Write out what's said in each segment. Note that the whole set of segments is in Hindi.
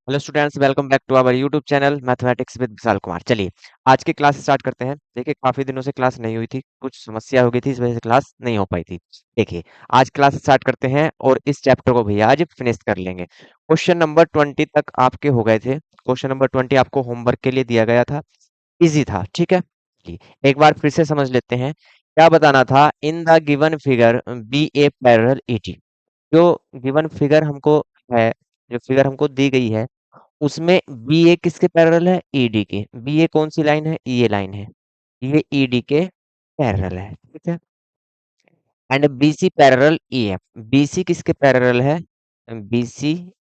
Hello students, welcome back to our YouTube channel mathematics with Vishal Kumar. चलिए आज की क्लास स्टार्ट करते हैं। देखिए काफी दिनों से क्लास नहीं हुई थी, कुछ समस्या हो गई थी, इस वजह से क्लास नहीं हो पाई थी। देखिए आज क्लास स्टार्ट करते हैं और इस चैप्टर को भैया आज फिनिश कर लेंगे। क्वेश्चन नंबर 20 तक आपके हो गए थे। क्वेश्चन नंबर 20 आपको होमवर्क के लिए दिया गया था, इजी था। ठीक है जी, एक बार फिर से समझ लेते हैं। क्या बताना था? In the given figure B A parallel ET. जो गिवन फिगर हमको है, जो फिगर हमको दी गई है, उसमें बी ए किसके पैरेलल है? ईडी के। बी ए कौन सी लाइन है? ये लाइन है, ये ईडी के पैरेलल है। ठीक है। And B C parallel E F. B C किसके पैरेलल है? बी सी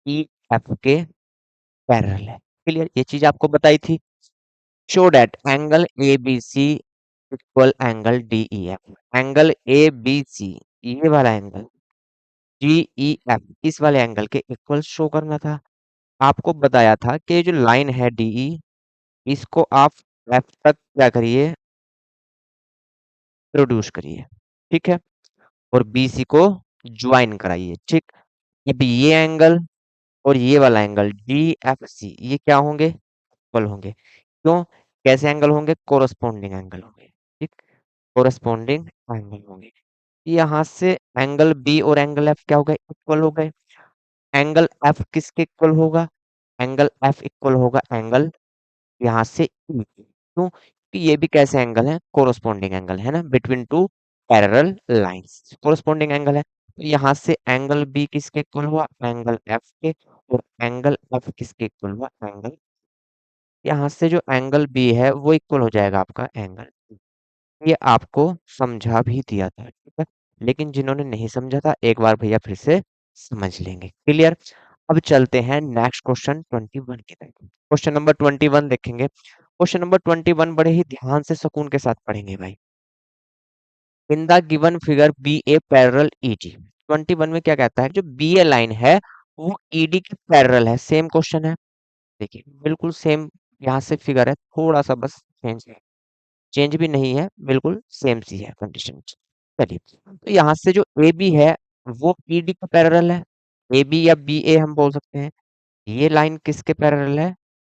ई एफ के पैरेलल है। क्लियर? ये चीज आपको बताई थी। Show that angle A B C equal angle D E F. Angle A B C, ये वाला एंगल, जी ई एफ, इस वाले एंगल के इक्वल शो करना था। आपको बताया था कि ये जो लाइन है डीई, इसको आप एफ तक क्या करिए? प्रोड्यूस करिए। ठीक है। और बीसी को ज्वाइन कराइए। ठीक। अब ये एंगल और ये वाला एंगल डी एफ सी, ये क्या होंगे? इक्वल होंगे। क्यों? कैसे एंगल होंगे? कोरस्पॉन्डिंग एंगल होंगे। ठीक। कोरस्पॉन्डिंग एंगल होंगे। यहाँ से एंगल बी और एंगल एफ क्या हो गए? इक्वल हो गए। एंगल एफ किसके इक्वल होगा? एंगल एफ इक्वल होगा एंगल यहाँ से ई। क्यों? कि ये भी कैसे एंगल है? कोरस्पॉन्डिंग एंगल है ना, between two parallel lines corresponding angle है। तो यहाँ से एंगल बी किसके इक्वल हुआ? एंगल एफ के। और एंगल एफ किसके इक्वल हुआ? एंगल, यहाँ से जो एंगल बी है वो इक्वल हो जाएगा आपका एंगल। ये आपको समझा भी दिया था। ठीक है। लेकिन जिन्होंने नहीं समझा था, एक बार भैया फिर से समझ लेंगे। क्लियर? अब चलते हैं नेक्स्ट क्वेश्चन 21 की तरफ। क्वेश्चन नंबर 21 देखेंगे। क्वेश्चन नंबर 21 बड़े ही ध्यान से सुकून के साथ पढ़ेंगे भाई। In the given figure B A parallel ED. 21 में क्या कहता है? जो बी ए लाइन है वो ईडी के पैरेलल है। सेम क्वेश्चन है। देखिए बिल्कुल सेम यहाँ से फिगर है, थोड़ा सा बस चेंज है। चेंज भी नहीं है, बिल्कुल सेम सी है कंडीशन। चलिए, तो यहाँ से जो ए बी है वो ईडी का पैरेलल है। ए बी या बी ए हम बोल सकते हैं। ये लाइन किसके पैरेलल है?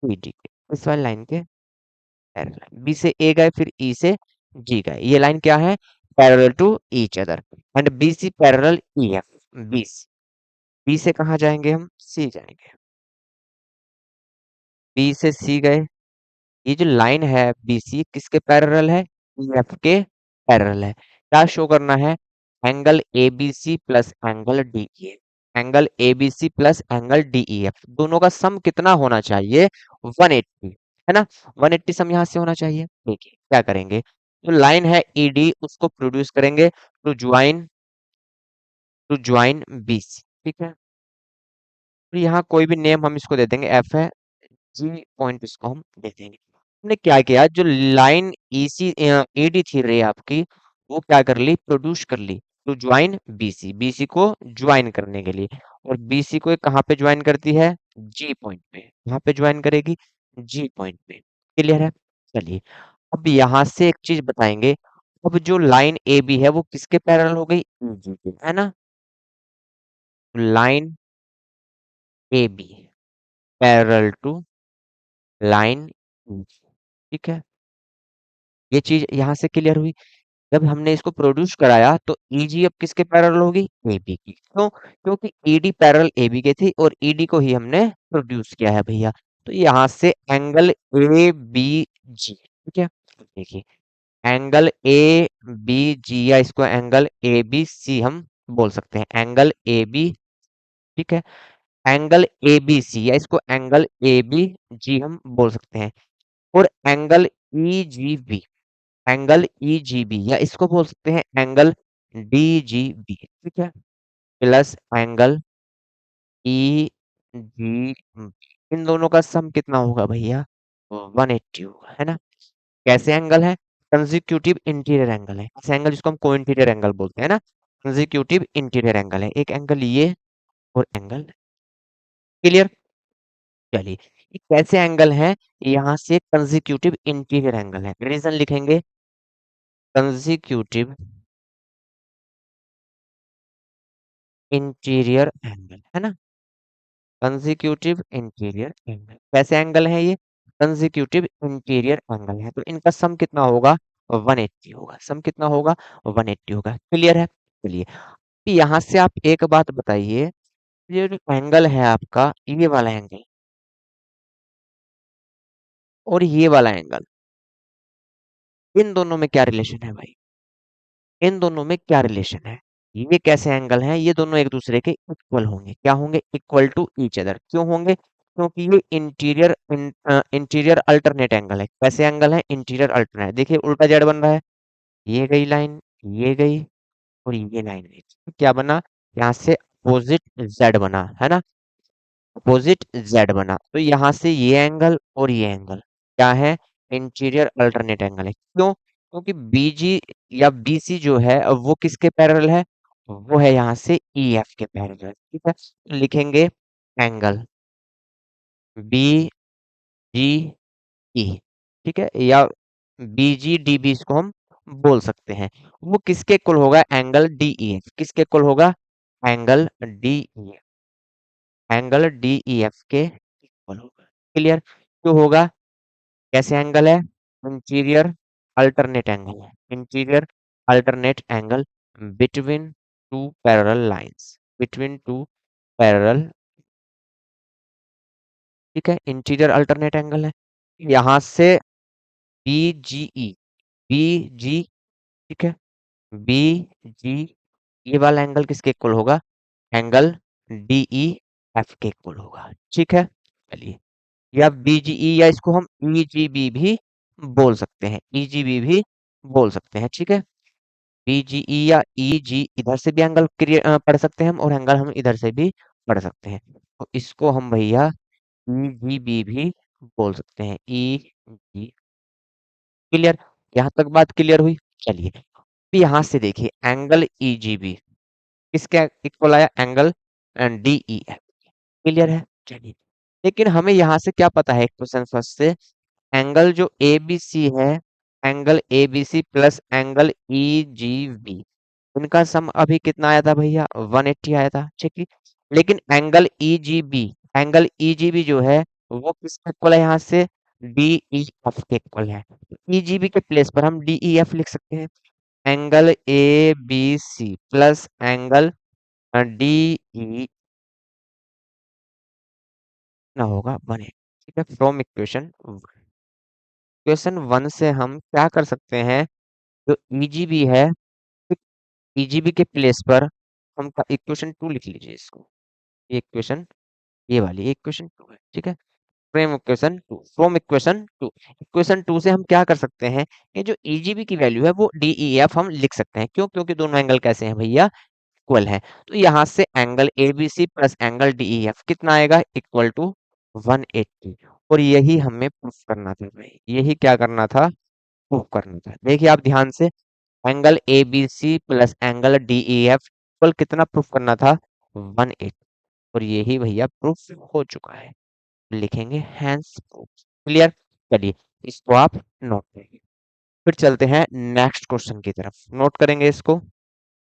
ईडी के। इस वाली लाइन के पैरेलल। बी से ए गए, फिर ई से जी गए। ये लाइन क्या है? Parallel to each other. And B C parallel E F. B C, B से कहाँ जाएंगे? हम सी जाएंगे। बी से सी गए। ये जो लाइन है बीसी किसके पैरेलल है? ईएफ के पैरेलल है। क्या शो करना है? Angle ABC plus angle DEF. Angle ABC plus angle DEF दोनों का सम कितना होना चाहिए? 180, है ना? 180 सम यहाँ से होना चाहिए। देखिए क्या करेंगे, जो लाइन है ईडी उसको प्रोड्यूस करेंगे टू ज्वाइन बीसी। ठीक है। तो यहाँ कोई भी नेम हम इसको दे देंगे, एफ है, जी पॉइंट इसको हम दे देंगे। हमने क्या किया, जो लाइन ईसी ईडी थी रे आपकी, वो क्या कर ली? प्रोड्यूस कर ली टू ज्वाइन बीसी। बीसी को ज्वाइन करने के लिए। और बीसी को कहाँ पे ज्वाइन करती है? जी पॉइंट पे। कहाँ पे ज्वाइन करेगी? जी पॉइंट पे। क्लियर है? चलिए, अब यहाँ से एक चीज बताएंगे। अब जो लाइन ए बी है वो किसके पैरेलल हो गई? जी के, है ना? Line A B parallel to line, ठीक है। ये चीज यहाँ से क्लियर हुई। जब हमने इसको प्रोड्यूस कराया तो ईजी अब किसके पैरेलल होगी? एबी की। क्यों? क्योंकि ईडी पैरेलल एबी के थी और ईडी को ही हमने प्रोड्यूस किया है भैया। तो यहाँ से एंगल ए बी जी, ठीक है। देखिए एंगल ए बी जी, या इसको एंगल ए बी सी हम बोल सकते हैं। एंगल ए बी, ठीक है। एंगल ए बी सी, या इसको एंगल ए बी जी हम बोल सकते हैं। और angle E G B, angle EGB, या इसको बोल सकते हैं एंगल डीजीबी। ठीक है। प्लस एंगल ई जी, इन दोनों का सम कितना होगा भैया? 180 होगा, है ना? कैसे एंगल है? कंजिक्यूटिव इंटीरियर एंगल है। ऐसे एंगल जिसको हम को इंटीरियर एंगल बोलते हैं ना, कंजिक्यूटिव इंटीरियर एंगल है। एक एंगल ये और एंगल। क्लियर? चलिए, ये कैसे एंगल है? यहाँ से कंजिक्यूटिव इंटीरियर एंगल है। रीजन लिखेंगे, कंजिक्यूटिव इंटीरियर एंगल, है ना? Consecutive interior angle. कैसे एंगल है ये? कंसेक्यूटिव इंटीरियर एंगल है, तो इनका सम कितना होगा? 180 होगा। सम कितना होगा? 180 होगा। क्लियर है? चलिए, यहाँ से आप एक बात बताइए, ये जो एंगल है आपका, ये वाला एंगल और ये वाला एंगल, इन दोनों में क्या रिलेशन है भाई? इन दोनों में क्या रिलेशन है? ये कैसे एंगल हैं? ये दोनों एक दूसरे के इक्वल होंगे। क्या होंगे? Equal to each other. क्यों होंगे? क्योंकि ये इंटीरियर अल्टरनेट एंगल है। कैसे एंगल है? Interior alternate. देखिए उल्टा जेड बन रहा है, ये गई लाइन, ये गई और ये लाइन गई। क्या बना? यहाँ से अपोजिट जेड बना, है ना? अपोजिट जेड बना, तो यहाँ से ये एंगल और ये एंगल क्या है? इंटीरियर अल्टरनेट एंगल है। क्यों? क्योंकि बीजी या बीसी जो है वो किसके पैरेलल है? वो है यहाँ से ईएफ के पैरेलल। ठीक है, तो लिखेंगे एंगल बी जी ई। ठीक है, या बी जी डी बी इसको हम बोल सकते हैं। वो किसके इक्वल होगा? Angle D E F. किसके इक्वल होगा? Angle D E F. Angle D E F के इक्वल होगा। क्लियर? क्यों होगा? कैसे एंगल है? इंटीरियर अल्टरनेट एंगल है। Interior alternate angle between to parallel lines. Between two parallel. ठीक है, इंटीरियर अल्टरनेट एंगल है। यहाँ से बी जी ई, बी जी, ठीक है, बी जी, ये वाला एंगल किसके इक्वल होगा? एंगल डी ई एफ के इक्वल होगा। ठीक है, चलिए, या बीजीई या इसको हम ईजीबी भी बोल सकते हैं। ईजीबी भी बोल सकते हैं। ठीक है, बीजीई या ईजी, इधर से भी एंगल पढ़ सकते हैं हम, और एंगल हम इधर से भी पढ़ सकते हैं। तो इसको हम भैया ईजीबी भी बोल सकते हैं। ई जी। क्लियर? यहाँ तक बात क्लियर हुई? चलिए, अब यहाँ से देखिए एंगल ईजीबी किसके इक्वल आया? Angle DE F. क्लियर है? चलिए, लेकिन हमें यहाँ से क्या पता है? एक क्वेश्चन फर्स्ट से एंगल जो ए बी सी है, angle A B C plus angle E G B, इनका सम अभी कितना आया था भैया? 180 आया था। ठीक है, लेकिन एंगल ई जी बी जो है वो किसके इक्वल है? यहाँ से डी ई एफ के इक्वल है। ई जी बी के प्लेस पर हम डी ई एफ लिख सकते हैं। Angle A B C plus angle D E ना होगा 180। ठीक है, फ्रॉम इक्वेशन, इक्वेशन 1 से हम क्या कर सकते हैं? जो ईजीबी है, ईजीबी के प्लेस पर हम इक्वेशन 2 लिख लीजिए इसको। ये इक्वेशन, ये वाली इक्वेशन 2 है। ठीक है, फ्रॉम इक्वेशन 2, इक्वेशन 2 से हम क्या कर सकते हैं? ये जो ईजीबी की वैल्यू है वो डीईएफ हम लिख सकते हैं। क्यों? क्योंकि दोनों एंगल कैसे हैं भैया? इक्वल है। तो यहाँ से angle ABC plus angle DEF कितना आएगा? Equal to 180। और यही हमें प्रूफ करना था भाई, यही क्या करना था? प्रूफ करना था। देखिए आप ध्यान से, angle A B C plus angle D E F equal कितना प्रूफ करना था? 180। और यही भैया प्रूफ हो चुका है। लिखेंगे हैंस प्रूफ। क्लियर? चलिए, इसको आप नोट करेंगे। फिर चलते हैं नेक्स्ट क्वेश्चन की तरफ। नोट करेंगे इसको,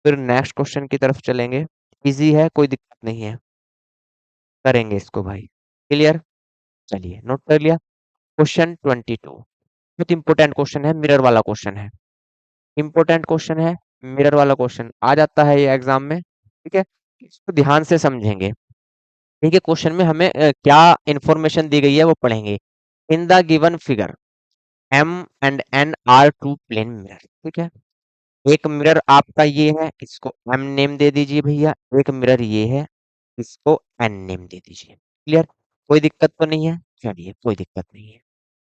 फिर नेक्स्ट क्वेश्चन की तरफ चलेंगे। इजी है, कोई दिक्कत नहीं है, करेंगे इसको भाई। क्लियर? चलिए, नोट कर लिया। क्वेश्चन 22 बहुत इंपोर्टेंट क्वेश्चन है, मिरर वाला क्वेश्चन है। इंपॉर्टेंट क्वेश्चन है, मिरर वाला क्वेश्चन आ जाता है ये एग्जाम में। ठीक है, इसको ध्यान से समझेंगे। ठीक है, क्वेश्चन में हमें क्या इंफॉर्मेशन दी गई है वो पढ़ेंगे। In the given figure M and N are two plane mirror. ठीक है, एक मिरर आपका ये है, इसको एम नेम दे दीजिए भैया। एक मिरर ये है, इसको एन नेम दे दीजिए। क्लियर? कोई दिक्कत तो नहीं है? चलिए, कोई दिक्कत नहीं है।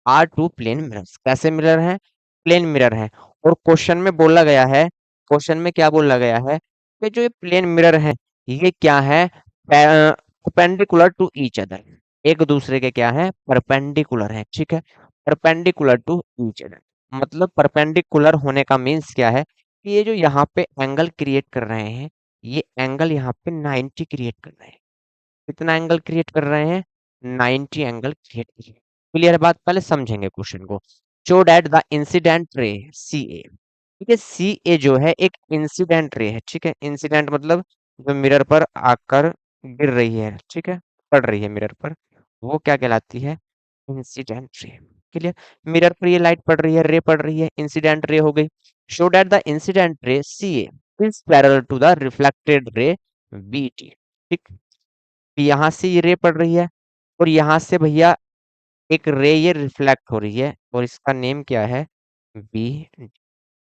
आर टू प्लेन मिरर्स, कैसे मिरर हैं? प्लेन मिरर हैं। और क्वेश्चन में बोला गया है, क्वेश्चन में क्या बोला गया है कि जो ये प्लेन मिरर है ये क्या है? परपेंडिकुलर टू ईच अदर, एक दूसरे के क्या है? परपेंडिकुलर है। ठीक है, परपेंडिकुलर टू ईच अदर, मतलब परपेंडिकुलर होने का मीन्स क्या है? कि ये जो यहाँ पे एंगल क्रिएट कर रहे हैं, ये एंगल यहाँ पे 90 क्रिएट कर रहे हैं। कितना एंगल क्रिएट कर रहे हैं? 90 एंगल क्रिएट कर रहे हैं। क्लियर है बात? पहले समझेंगे क्वेश्चन को। Show that the incident ray C ए, ठीक है, सी ए जो है एक इंसिडेंट रे है। ठीक है, इंसिडेंट मतलब जो मिरर पर आकर गिर रही है। ठीक है, पड़ रही है मिरर पर, वो क्या कहलाती है? Incident ray. क्लियर? मिरर पर ये लाइट पड़ रही है, रे पड़ रही है, इंसिडेंट रे हो गई। Show that the incident ray C A is parallel to the reflected ray B T. ठीक, यहाँ से ये रे पड़ रही है और यहाँ से भैया एक रे ये रिफ्लेक्ट हो रही है और इसका नेम क्या है? बी।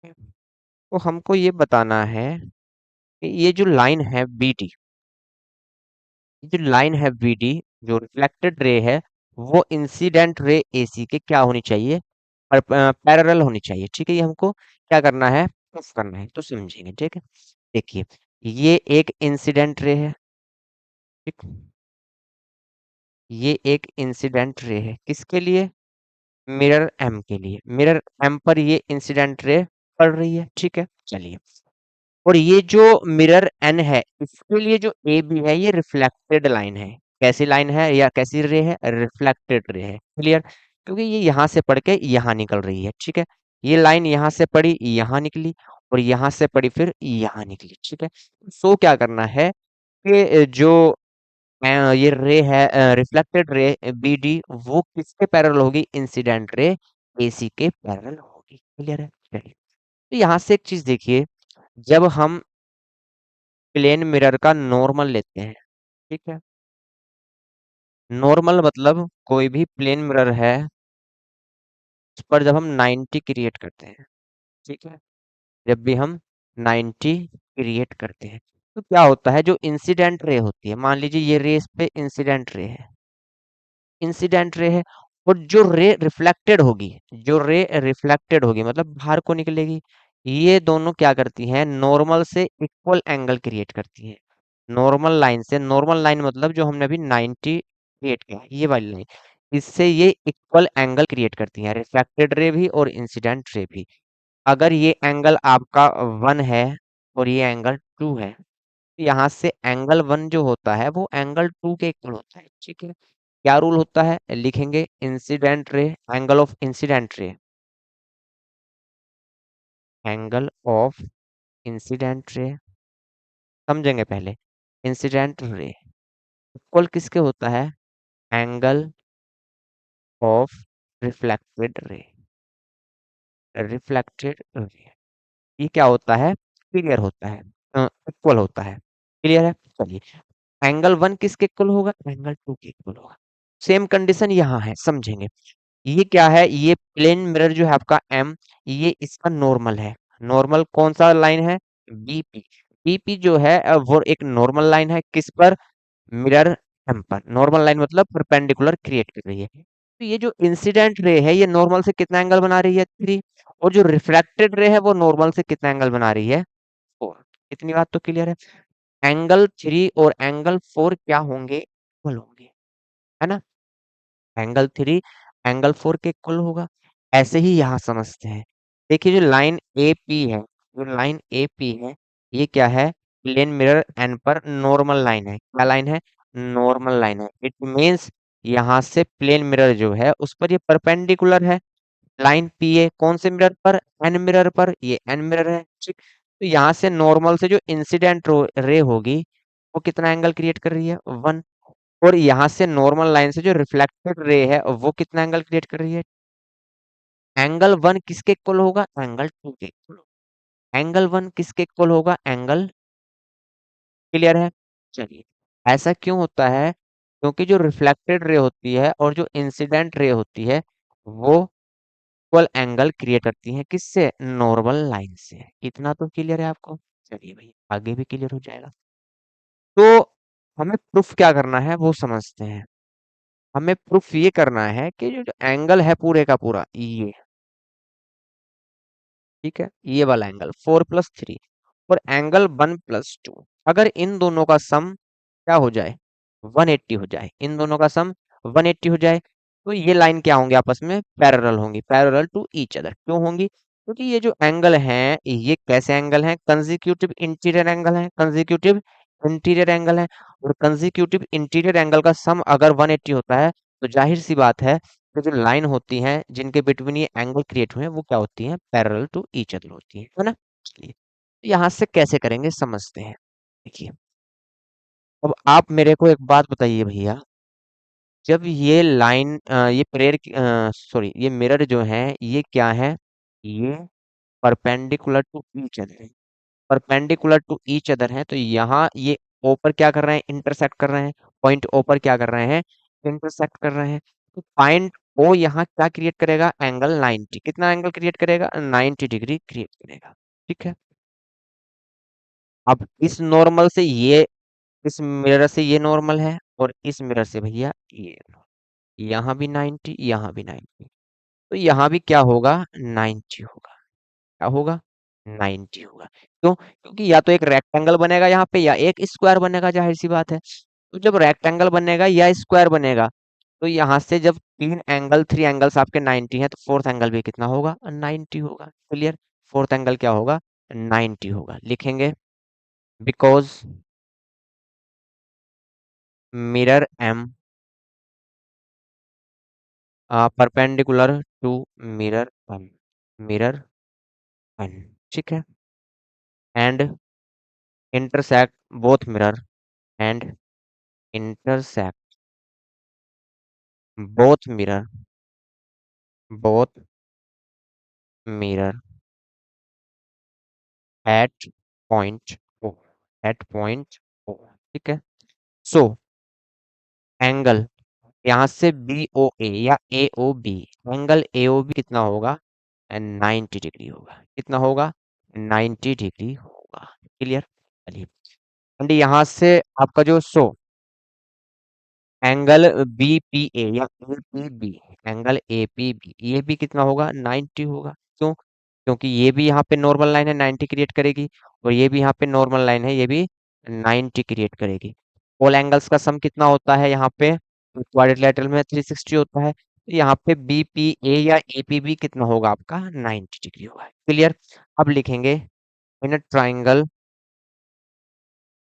तो हमको ये बताना है कि ये जो लाइन है बी टी, जो लाइन है बीडी, जो रिफ्लेक्टेड रे है, वो इंसिडेंट रे एसी के क्या होनी चाहिए? और पैरेलल होनी चाहिए। ठीक है, ये हमको क्या करना है? प्रूफ करना है, तो समझेंगे। ठीक है, देखिए, ये एक इंसिडेंट रे है। ठीक, ये एक इंसिडेंट रे है किसके लिए? मिरर एम के लिए। मिरर एम पर ये इंसिडेंट रे पड़ रही है। ठीक है, चलिए, और ये जो मिरर एन है, इसके लिए जो ए बी है, ये रिफ्लेक्टेड लाइन है। कैसी लाइन है या कैसी रे है? रिफ्लेक्टेड रे है। क्लियर? क्योंकि ये यहाँ से पढ़ के यहाँ निकल रही है। ठीक है, ये लाइन यहाँ से पड़ी यहाँ निकली और यहाँ से पड़ी फिर यहाँ निकली। ठीक है, सो क्या करना है कि जो ये रे है, रिफ्लेक्टेड रे बी डी, वो किसके पैरेलल होगी? इंसिडेंट रे एसी के पैरेलल होगी। क्लियर है? चलिए, तो यहाँ से एक चीज देखिए, जब हम प्लेन मिरर का नॉर्मल लेते हैं, ठीक है, नॉर्मल मतलब कोई भी प्लेन मिरर है उस पर जब हम 90 क्रिएट करते हैं, ठीक है, जब भी हम 90 क्रिएट करते हैं, तो क्या होता है? जो इंसिडेंट रे होती है, मान लीजिए ये रे इस पे इंसिडेंट रे है, इंसिडेंट रे है, और जो रे रिफ्लेक्टेड होगी, जो रे रिफ्लेक्टेड होगी मतलब बाहर को निकलेगी, ये दोनों क्या करती हैं? नॉर्मल से इक्वल एंगल क्रिएट करती हैं। नॉर्मल लाइन से, नॉर्मल लाइन मतलब जो हमने अभी 90 क्रिएट किया है, ये वाली लाइन, इससे ये इक्वल एंगल क्रिएट करती हैं, रिफ्लेक्टेड रे भी और इंसिडेंट रे भी। अगर ये एंगल आपका 1 है और ये एंगल 2 है, तो यहाँ से एंगल 1 जो होता है वो एंगल 2 के इक्वल होता है। ठीक है, क्या रूल होता है? लिखेंगे incident ray, angle of incident ray, angle of incident ray, समझेंगे पहले। इंसिडेंट रे इक्वल किसके होता है? Angle of reflected ray, reflected ray, ये क्या होता है? क्लियर होता है, इक्वल होता है। क्लियर है? चलिए, एंगल 1 किसके इक्वल होगा? एंगल 2 के इक्वल होगा। सेम कंडीशन यहाँ है, समझेंगे। ये क्या है? ये प्लेन मिरर जो है आपका एम, ये इसका नॉर्मल है। नॉर्मल कौन सा लाइन है? बीपी। बीपी जो है वो एक नॉर्मल लाइन है किस पर? मिरर एम पर। नॉर्मल लाइन मतलब परपेंडिकुलर क्रिएट कर रही है। तो ये जो इंसिडेंट रे है, ये नॉर्मल से कितना एंगल बना रही है? 3। और जो रिफ्लेक्टेड रे है वो नॉर्मल से कितना एंगल बना रही है? 4। इतनी बात तो क्लियर है। एंगल 3 और एंगल 4 क्या होंगे? इक्वल होंगे, है ना? एंगल 3 एंगल 4 के इक्वल होगा। ऐसे ही यहाँ समझते हैं। देखिए, जो लाइन ए पी है, जो लाइन ए पी है, ये क्या है? प्लेन मिरर एन पर नॉर्मल लाइन है। क्या लाइन है? नॉर्मल लाइन है। इट मीन्स यहाँ से प्लेन मिरर जो है उस पर ये परपेंडिकुलर है। लाइन पी ए कौन से मिरर पर? एन मिरर पर। ये एन मिरर है। ठीक, तो यहाँ से नॉर्मल से जो इंसिडेंट रे होगी, वो कितना एंगल क्रिएट कर रही है? 1। और यहाँ से नॉर्मल लाइन से जो रिफ्लेक्टेड रे है वो कितना एंगल क्रिएट कर रही है? एंगल 1 किसके इक्वल होगा? एंगल 2 के इक्वल होगा। एंगल 1 किसके इक्वल होगा? एंगल, क्लियर है? चलिए, ऐसा क्यों होता है? क्योंकि जो रिफ्लेक्टेड रे होती है और जो इंसिडेंट रे होती है, वो इक्वल एंगल क्रिएट करती है किससे? नॉर्मल लाइन से। इतना तो क्लियर है आपको? चलिए भाई, आगे भी क्लियर हो जाएगा। तो हमें प्रूफ क्या करना है वो समझते हैं। हमें प्रूफ ये करना है कि जो एंगल है पूरे का पूरा ये, ठीक है, ये वाला एंगल 4+3 और एंगल 1+2, अगर इन दोनों का सम क्या हो जाए? 180 हो जाए। इन दोनों का सम 180 हो जाए, तो ये लाइन क्या होंगी? आपस में पैरेलल होंगी, पैरेलल टू ईच अदर। क्यों होंगी? क्योंकि ये जो एंगल हैं, ये कैसे एंगल हैं? कंसेक्यूटिव इंटीरियर एंगल है, कंसेक्यूटिव इंटीरियर एंगल है। और कंसेक्यूटिव इंटीरियर एंगल का सम अगर 180 होता है, तो जाहिर सी बात है कि जो लाइन होती हैं जिनके बिटवीन ये एंगल क्रिएट हुए हैं, वो क्या होती हैं? पैरेलल टू ईच अदर होती है ना? चलिए, तो यहाँ से कैसे करेंगे समझते हैं। देखिए, अब आप मेरे को एक बात बताइए भैया, जब ये लाइन ये सॉरी ये मिरर जो है ये क्या है, ये परपेंडिकुलर टू ईच अदर है, परपेंडिकुलर टू ईच अदर है, तो यहाँ ये ओ पर क्या कर रहे हैं, इंटरसेक्ट कर रहे हैं, पॉइंट ओ पर क्या कर रहे हैं, इंटरसेक्ट कर रहे हैं। तो पॉइंट ओ यहाँ क्या क्रिएट करेगा, एंगल 90, कितना एंगल क्रिएट करेगा, 90 डिग्री क्रिएट करेगा। ठीक है, अब इस नॉर्मल से ये, इस मिरर से ये नॉर्मल है, और इस मिरर से भैया ये, यहाँ भी 90, यहाँ भी 90, तो यहाँ भी क्या होगा, 90 होगा। क्या होगा, 90 होगा। क्यों, क्योंकि या तो एक रेक्टेंगल बनेगा यहाँ पे, या एक स्क्वायर बनेगा, जाहिर सी बात है। तो जब रेक्टेंगल बनेगा या स्क्वायर बनेगा, तो यहाँ से जब थ्री एंगल्स आपके 90 हैं, तो फोर्थ एंगल भी कितना होगा, 90 होगा। क्लियर, फोर्थ एंगल क्या होगा, 90 होगा, लिखेंगे। Because mirror M perpendicular to mirror N, mirror N, ठीक है, and intersect both mirror, and intersect both mirror, both mirror at point O, at point O, ठीक है। सो एंगल यहाँ से बी ओ ए या A O B, angle A O B कितना होगा, 90 डिग्री होगा। कितना होगा, 90 डिग्री होगा। क्लियर, चलिए। एंड यहाँ से आपका जो एंगल बी पी ए या A P B, angle A P B, ये भी कितना होगा, 90 होगा। क्यों, क्योंकि ये भी यहाँ पे नॉर्मल लाइन है, 90 क्रिएट करेगी, और ये भी यहाँ पे नॉर्मल लाइन है, ये भी 90 क्रिएट करेगी। ऑल एंगल्स का सम कितना होता है यहाँ पे, क्वाड्रिलेटरल में 360 होता है, तो यहाँ पे बी पी ए या ए पी बी कितना होगा आपका, 90 डिग्री होगा। क्लियर, अब लिखेंगे इन ट्राइंगल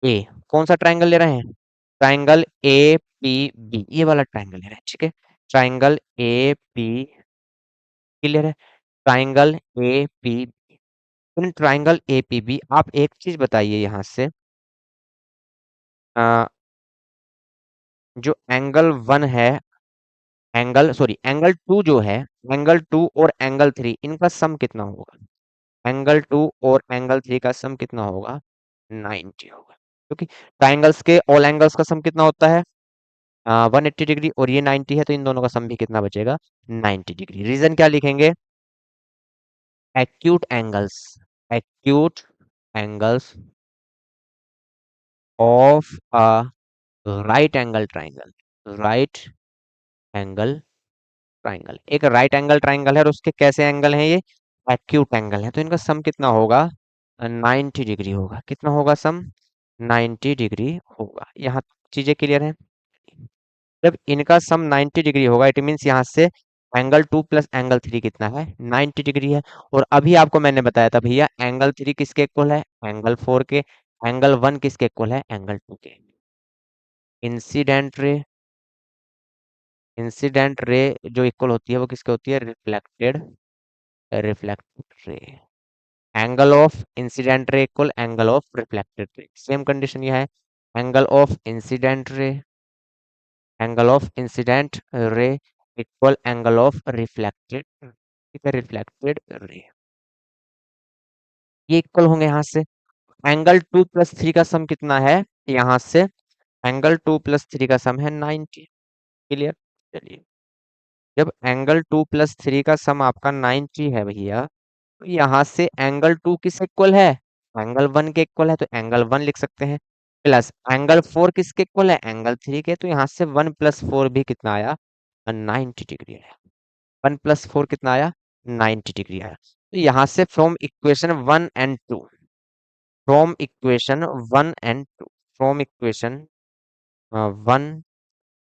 ए, कौन सा ट्राइंगल ले रहे हैं, ट्राइंगल ए पी बी, ये वाला ट्राइंगल ले रहे हैं, ठीक है। ट्राइंगल ए पी, क्लियर है, triangle A P, in triangle A P B आप एक चीज बताइए यहाँ से, अ, जो एंगल वन है, एंगल टू जो है, एंगल टू और एंगल थ्री, इनका सम कितना होगा, एंगल टू और एंगल थ्री का सम कितना होगा, 90 होगा। क्योंकि ट्राइंगल्स के ऑल एंगल्स का सम कितना होता है, 180 डिग्री, और ये 90 है, तो इन दोनों का सम भी कितना बचेगा, 90 डिग्री। रीजन क्या लिखेंगे, acute angles, acute angles of a right angle triangle, right angle triangle, एक राइट एंगल ट्राइंगल है और उसके कैसे एंगल हैं, ये एक्यूट एंगल है, तो इनका सम कितना होगा, 90 डिग्री होगा। कितना होगा सम, 90 डिग्री होगा। यहाँ चीजें क्लियर है, जब इनका सम 90 डिग्री होगा, इट मीन्स यहाँ से angle two plus angle three कितना है, 90 डिग्री है। और अभी आपको मैंने बताया था भैया, एंगल थ्री किसके इक्वल है, एंगल फोर के, एंगल वन किसके इक्वल है, एंगल टू के। इंसिडेंट रे, इंसिडेंट रे जो इक्वल होती है वो किसके होती है, reflected, reflected ray. Angle of incident ray equal angle of reflected ray, same condition ये है, angle of incident ray, angle of incident ray equal angle of reflected, ठीक है, रिफ्लेक्टेड रे, ये इक्वल होंगे यहाँ से। एंगल टू प्लस थ्री का सम कितना है, यहाँ से एंगल टू प्लस थ्री का सम है 90। क्लियर, चलिए, जब एंगल टू प्लस थ्री का सम आपका 90 है भैया, तो यहाँ से एंगल टू किस इक्वल है, एंगल वन के इक्वल है, तो एंगल वन लिख सकते हैं, प्लस एंगल फोर किसके इक्वल है, एंगल थ्री के, तो यहाँ से वन प्लस फोर भी कितना आया, 90 डिग्री आया। वन प्लस फोर कितना आया, 90 डिग्री आया। तो यहाँ से from equation one and two, from equation one and two, from equation one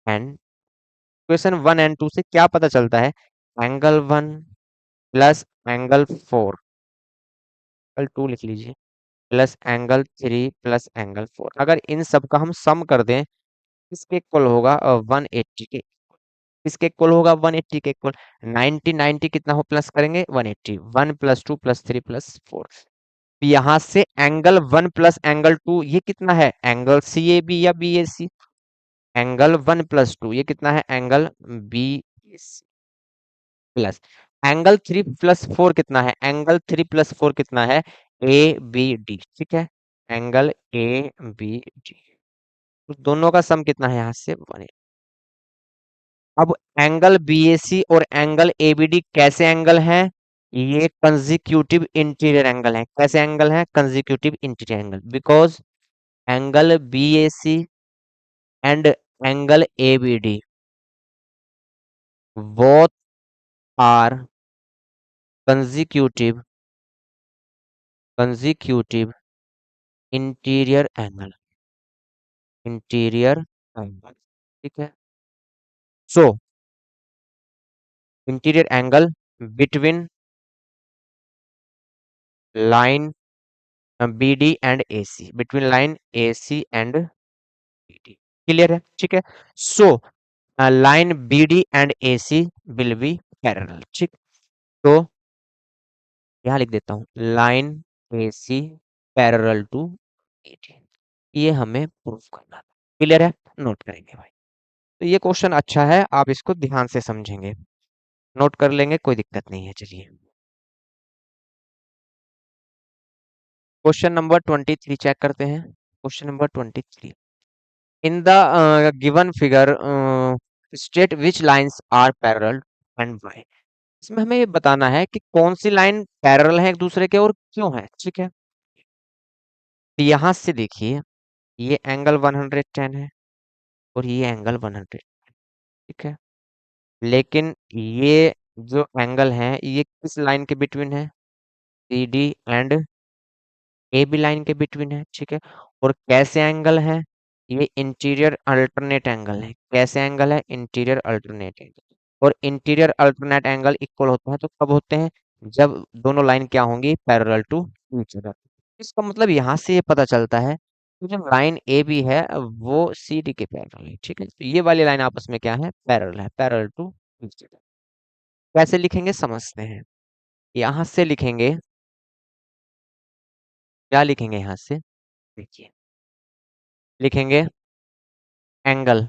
and, equation one and two से क्या पता चलता है, angle one plus angle four, angle two लिख लीजिए, plus angle three plus angle four, अगर इन सब का हम सम कर दें, किसके इक्वल होगा, 180 के, किसके इक्वल होगा, 180 के इक्वल। 90 90 कितना हो प्लस करेंगे, 180, one plus two plus three plus four. यहाँ से angle one plus angle two ये कितना है, एंगल सी ए बी या बी ए सी, एंगल 1+2 ये कितना है, एंगल बी प्लस एंगल 3+4 कितना है, एंगल 3+4 कितना है, ए बी डी, ठीक है, एंगल ए बी डी, तो दोनों का सम कितना है यहाँ से 1। अब एंगल बीएसी और एंगल एबीडी कैसे एंगल हैं, ये कंजिक्यूटिव इंटीरियर एंगल है, कैसे एंगल है, consecutive interior angle, because angle BAC and angle ABD both are consecutive interior angle, interior angle, ठीक है। So interior angle between line BD and AC, between line AC and BD, clear है, ठीक है। So line BD and AC will be parallel, ठीक। तो यहाँ लिख देता हूँ line AC parallel to BD, ये हमें प्रूफ करना था, क्लियर है, नोट करेंगे भाई। तो ये क्वेश्चन अच्छा है, आप इसको ध्यान से समझेंगे, नोट कर लेंगे, कोई दिक्कत नहीं है। चलिए क्वेश्चन नंबर 23 चेक करते हैं। Question number 23, in the given figure state which lines are parallel and why. इसमें हमें ये बताना है कि कौन सी लाइन पैरेलल है एक दूसरे के और क्यों है, ठीक है। तो यहाँ से देखिए, ये एंगल 110 है और ये एंगल 100, ठीक है। लेकिन ये जो एंगल है ये किस लाइन के बिटवीन है, C D and A B line के बिटवीन है, ठीक है। और कैसे एंगल है, ये इंटीरियर अल्टरनेट एंगल है, कैसे एंगल है, इंटीरियर अल्टरनेट एंगल। और इंटीरियर अल्टरनेट एंगल इक्वल होता है तो कब होते हैं, जब दोनों लाइन क्या होंगी, पैरेलल टू ईच अदर। इसका मतलब यहाँ से ये पता चलता है कि जो लाइन ए बी है वो सी डी के पैरेलल है, ठीक है। तो ये वाली लाइन आपस में क्या है, पैरेलल है, पैरेलल टू ईच अदर। कैसे लिखेंगे समझते हैं, यहाँ से लिखेंगे, क्या लिखेंगे यहाँ से, देखिए लिखेंगे angle,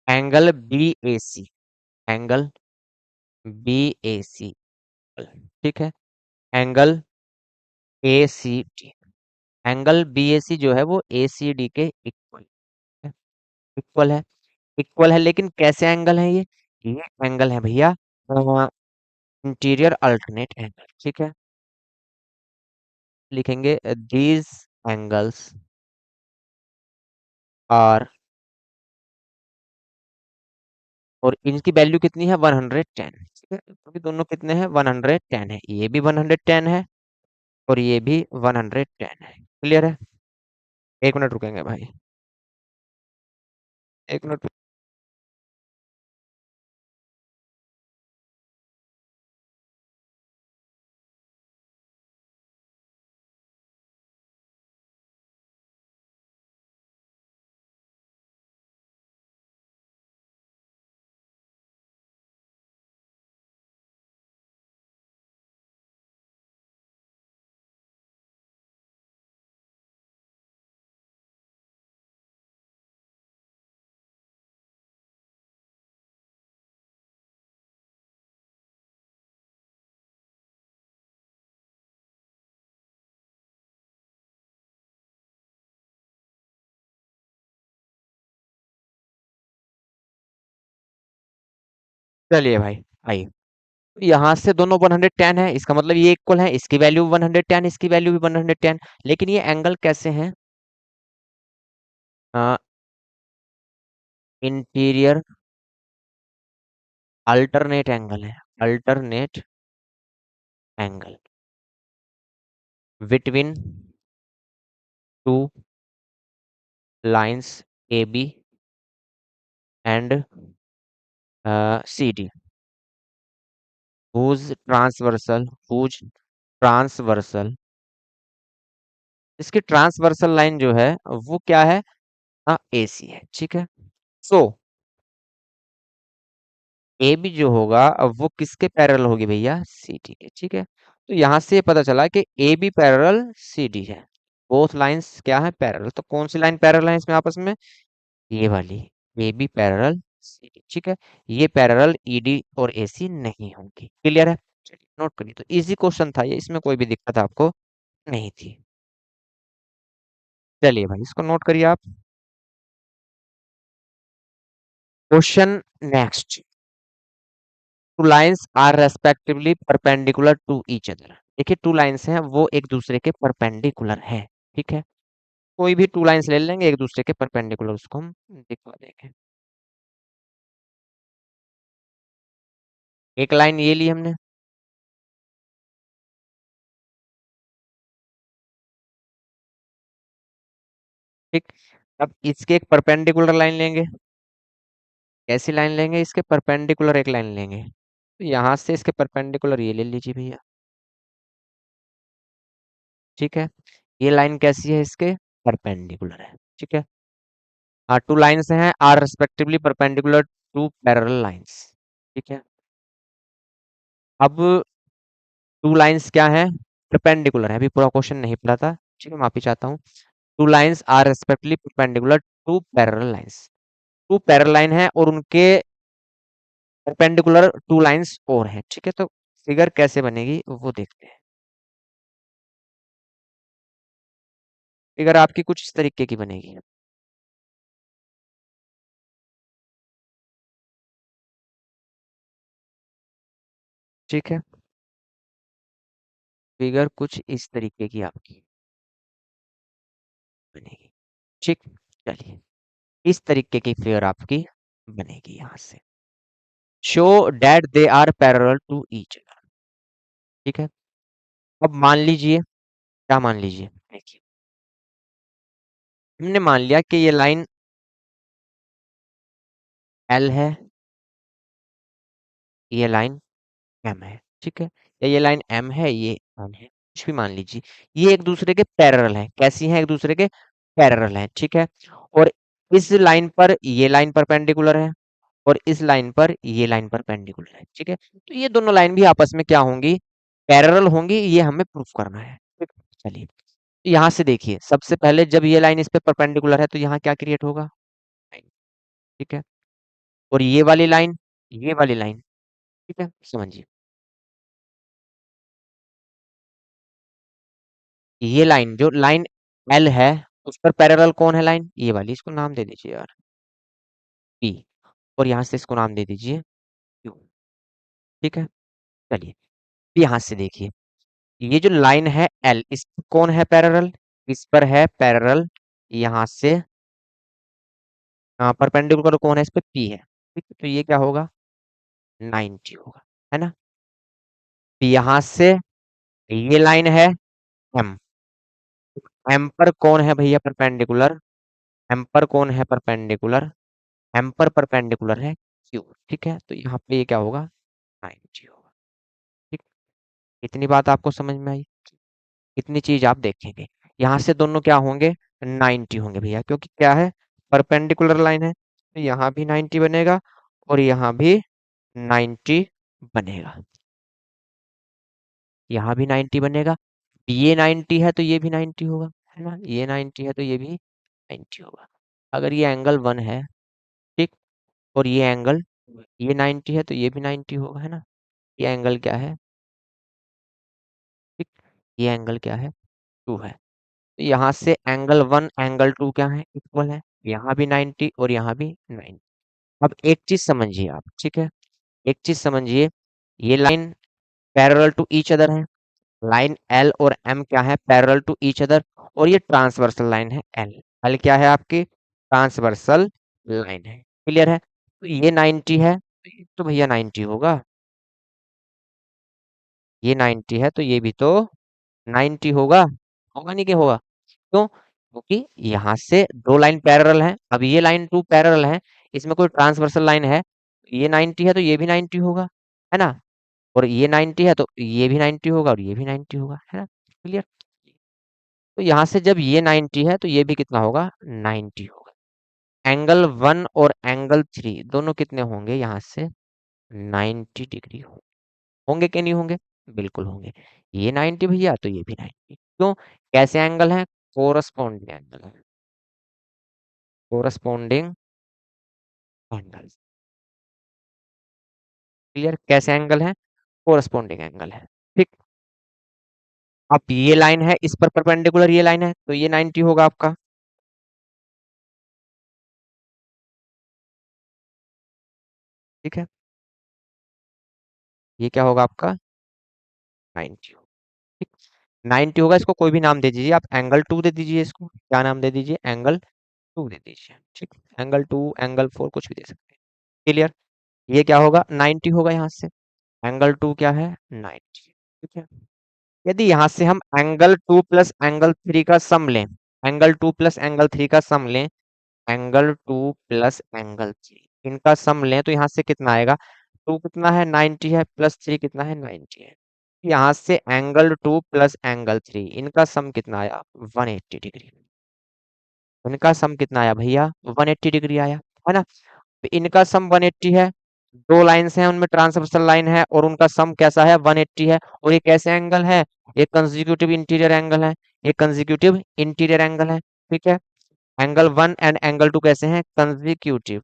angle B A C, angle B A C, ठीक है, angle A C D, angle B A C जो है वो ए सी डी के इक्वल है, इक्वल है, इक्वल है। लेकिन कैसे एंगल है ये एंगल है भैया इंटीरियर अल्टरनेट एंगल, ठीक है। लिखेंगे दीज एंगल्स आर, और इनकी वैल्यू कितनी है 110, ठीक है, क्योंकि दोनों कितने हैं 110 है, ये भी 110 है और ये भी 110 है, क्लियर है। एक मिनट रुकेंगे भाई, एक मिनट। चलिए भाई, आइए, तो यहाँ से दोनों 110 है, इसका मतलब ये इक्वल है, इसकी वैल्यू 110, इसकी वैल्यू भी 110, लेकिन ये एंगल कैसे हैं, इंटीरियर अल्टरनेट एंगल है, alternate angle between two lines A B and C D, whose transversal, whose transversal, इसकी ट्रांसवर्सल लाइन जो है वो क्या है, ए सी है, ठीक है। सो ए बी जो होगा अब वो किसके पैरेलल होगी भैया, सी डी के, ठीक है। तो यहाँ से पता चला कि A B parallel C D है, बोथ लाइंस क्या है पैरेलल। तो कौन सी लाइन पैरेलल है इसमें आपस में, ये वाली A B parallel C D, ठीक है। ये पैरेलल ईडी और एसी नहीं होंगी। क्लियर है? चलिए नोट करिए। तो इजी क्वेश्चन था ये, इसमें कोई भी दिक्कत आपको नहीं थी। चलिए भाई इसको नोट करिए आप। Question next. Two lines are respectively perpendicular to each other. देखिए टू लाइंस हैं वो एक दूसरे के परपेंडिकुलर है, ठीक है। कोई भी टू लाइंस ले लेंगे एक दूसरे के परपेंडिकुलर, उसको हम दिखा देंगे। एक लाइन ये ली हमने, ठीक। अब इसके एक परपेंडिकुलर लाइन लेंगे। कैसी लाइन लेंगे? इसके परपेंडिकुलर एक लाइन लेंगे। तो यहां से इसके परपेंडिकुलर ये ले लीजिए भैया, ठीक है। ये लाइन कैसी है? इसके परपेंडिकुलर है, ठीक है। हाँ टू लाइंस हैं are respectively perpendicular to parallel lines, ठीक है। अब टू लाइंस क्या है? परपेंडिकुलर है। अभी पूरा क्वेश्चन नहीं पढ़ा था, ठीक है, माफी चाहता हूँ। Two lines are respectively perpendicular to parallel lines. Two parallel line है और उनके परपेंडिकुलर टू लाइंस और हैं, ठीक है। तो फिगर कैसे बनेगी वो देखते हैं। फिगर आपकी कुछ इस तरीके की बनेगी, ठीक है। फिगर कुछ इस तरीके की आपकी बनेगी, ठीक। चलिए इस तरीके की फिगर आपकी बनेगी यहां से। Show that they are parallel to each, ठीक है। अब मान लीजिए, क्या मान लीजिए? देखिए हमने मान लिया कि ये लाइन एल है, ये लाइन एम है, ठीक है। या ये लाइन एम है, ये एन है, कुछ भी मान लीजिए। ये एक दूसरे के पैरेलल हैं। कैसी हैं? एक दूसरे के पैरेलल हैं, ठीक है। और इस लाइन पर ये लाइन परपेंडिकुलर है और इस लाइन पर ये लाइन परपेंडिकुलर है, ठीक है। तो ये दोनों लाइन भी आपस में क्या होंगी? पैरेलल होंगी, ये हमें प्रूफ करना है, ठीक। चलिए यहाँ से देखिए, सबसे पहले जब ये लाइन इस पे परपेंडिकुलर है तो यहाँ क्या क्रिएट होगा? ठीक है। और ये वाली लाइन, ये वाली लाइन, ठीक है, समझिए। ये लाइन जो लाइन एल है उस पर पैरेलल कौन है लाइन? ये वाली। इसको नाम दे दीजिए यार पी, और यहाँ से इसको नाम दे दीजिए क्यू, ठीक है। चलिए यहाँ से देखिए, ये जो लाइन है एल, इस पर कौन है पैरेलल? इस पर है पैरेलल, यहाँ से परपेंडिकुलर कौन है? इस पे पी है, ठीक है। तो ये क्या होगा? 90 होगा, है ना। तो यहाँ से ये लाइन है एम, एम पर कौन है भैया परपेंडिकुलर? एम पर कौन है परपेंडिकुलर? एम पर परपेंडिकुलर है क्यू, ठीक है। तो यहाँ पे ये क्या होगा? 90 होगा, ठीक। इतनी बात आपको समझ में आई? इतनी चीज आप देखेंगे। यहाँ से दोनों क्या होंगे? 90 होंगे भैया, क्योंकि क्या है? परपेंडिकुलर लाइन है। तो यहाँ भी 90 बनेगा और यहाँ भी 90 बनेगा। यहाँ भी 90 बनेगा। ये 90 है तो ये भी 90 होगा, है ना। ये 90 है तो ये भी 90 होगा। अगर ये एंगल 1 है, ठीक, और ये एंगल, ये 90 है तो ये भी 90 होगा, है ना। ये एंगल क्या है? ठीक, ये एंगल क्या है? 2 है। तो यहाँ से एंगल 1 एंगल 2 क्या है? इक्वल है। यहाँ भी 90 और यहाँ भी 90। अब एक चीज समझिए आप, ठीक है। एक चीज समझिए, ये line parallel to each other है। लाइन एल और एम क्या है? Parallel to each other. और ये ट्रांसवर्सल लाइन है एल। एल क्या है आपकी? ट्रांसवर्सल लाइन है। क्लियर है? तो ये 90 है तो ये तो भैया 90 होगा। ये 90 है तो ये भी तो 90 होगा। होगा नहीं कि होगा? क्यों? क्योंकि यहाँ से दो लाइन पैरेलल हैं। अब ये लाइन टू पैरेलल है, इसमें कोई ट्रांसवर्सल लाइन है। ये 90 है तो ये भी 90 होगा, है ना। और ये 90 है तो ये भी 90 होगा और ये भी 90 होगा, है ना। क्लियर? तो यहाँ से जब ये 90 है तो ये भी कितना होगा? 90 होगा। एंगल 1 और एंगल 3 दोनों कितने होंगे? यहाँ से 90 डिग्री होंगे कि नहीं होंगे? बिल्कुल होंगे। ये 90 भैया तो ये भी 90। क्यों? कैसे एंगल है? कोरस्पॉन्डिंग एंगल है। Corresponding angle. क्लियर? कैसे एंगल है? कोरस्पॉन्डिंग एंगल है। ठीक। अब ये लाइन है, इस पर परपेंडिकुलर ये लाइन है, तो ये 90 होगा आपका। ठीक है, ये क्या होगा आपका? 90। ठीक। 90 होगा, इसको कोई भी नाम दे दीजिए आप, एंगल 2 दे दीजिए, इसको क्या नाम दे दीजिए? एंगल 2 दे दीजिए। ठीक। एंगल 2, एंगल 4 कुछ भी दे सकते हैं। क्लियर? ये क्या होगा? 90 होगा यहाँ से। एंगल 2 क्या है? 90। ठीक है। यदि यहाँ से हम एंगल 2 प्लस एंगल 3 का सम लें, एंगल 2 प्लस एंगल 3 का सम लें, एंगल 2 प्लस एंगल 3 इनका सम लें, तो यहाँ से कितना आएगा? 2 कितना है? 90 है, प्लस 3 कितना है? 90 है। यहाँ से एंगल 2 प्लस एंगल 3 इनका सम कितना आया? 180 डिग्री। इनका सम कितना आया भैया? 180 डिग्री आया, है ना? तो इनका सम 180 है, दो लाइंस हैं उनमें ट्रांसवर्सल लाइन है, और उनका सम कैसा है? 180 है। और ये कैसे एंगल है? एक कंसेक्यूटिव इंटीरियर एंगल है, एक कंसेक्यूटिव इंटीरियर एंगल है। ठीक है। एंगल 1 एंड एंगल 2 कैसे हैं? कंसेक्यूटिव,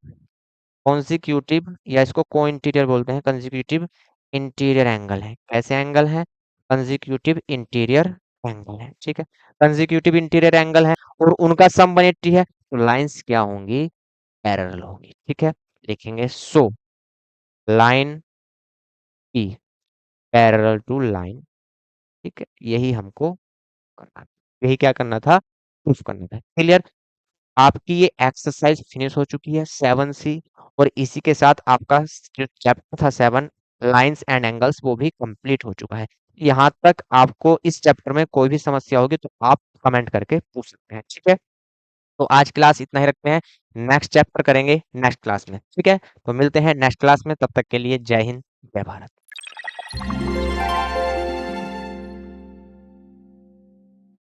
कॉन्जिक्यूटिव, या इसको को इंटीरियर बोलते हैं, कंजिक्यूटिव इंटीरियर एंगल है। कैसे एंगल है? कंजिक्यूटिव इंटीरियर एंगल है। ठीक है। कंजिक्यूटिव इंटीरियर एंगल है, और उनका सम 180 है, तो लाइंस क्या होंगी? पैरेलल होंगी। ठीक है। लिखेंगे so line P parallel to line. ठीक है, यही हमको करना था, यही क्या करना था? प्रूफ करना था। क्लियर? आपकी ये एक्सरसाइज फिनिश हो चुकी है 7C, और इसी के साथ आपका जो चैप्टर था 7 लाइंस एंड एंगल्स वो भी कंप्लीट हो चुका है। यहाँ तक आपको इस चैप्टर में कोई भी समस्या होगी तो आप कमेंट करके पूछ सकते हैं। ठीक है, तो आज क्लास इतना ही रखते हैं, नेक्स्ट चैप्टर करेंगे नेक्स्ट क्लास में। ठीक है, तो मिलते हैं नेक्स्ट क्लास में, तब तक के लिए जय हिंद, जय भारत।